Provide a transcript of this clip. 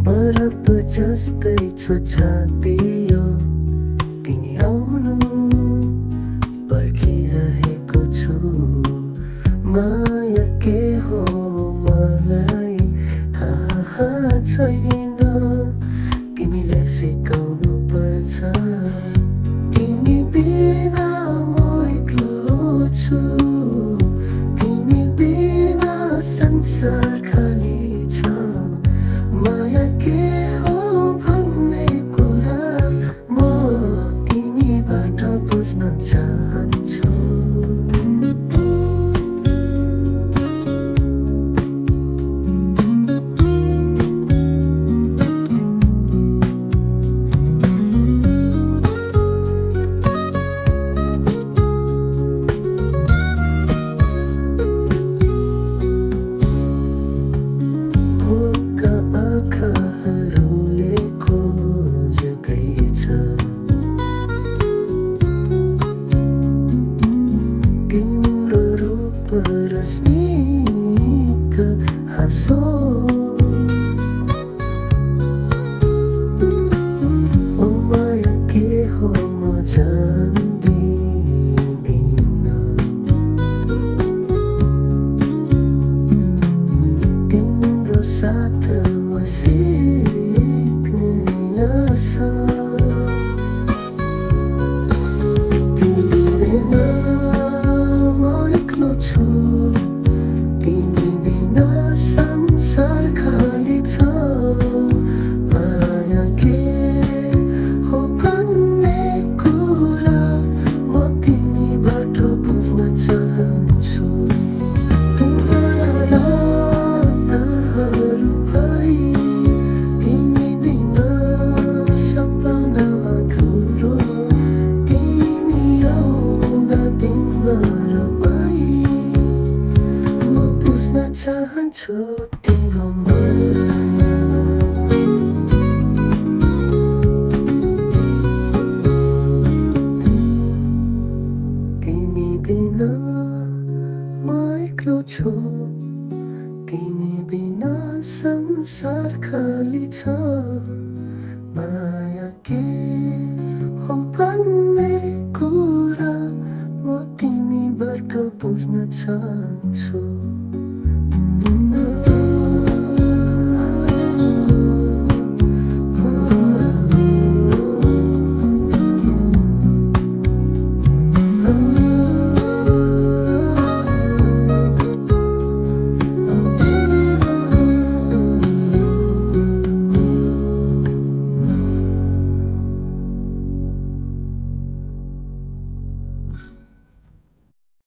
बरफ जस्तै छ छाती यो तिमी आउनु पर्खिरहेको छु। माया के हो मलाई थाहा छैन, तिमीले सिकाउनु पर्छ। तिमी बिना म एक्लो छु, तिमी बिना संसार खाली छ। माया के हो भन्ने कुरा म तिमीबाट बुझ्न चाहन्छु। Sneak हाँसो ओ माया के हो म जान्दिन, तिम्रो साथमा सिक्ने आशा। तिमी बिना म एक्लो छु, तिमी बिना संसार खाली छ। माया के हो भन्ने कुरा म तिमीबाट बुझ्न चाहन्छु। तुम्हारा यादहरू भरि तिमी बिना सपना अधुरो। तिमी आउन दिनमा रमाई म बुझ्न चाहन्छु तिम्रो माया। तिमी बिना म एक्लो छु, तिमी बिना संसार खाली छ। माया के हो भन्ने कुरा म तिमीबाट बुझ्न चाहन्छु।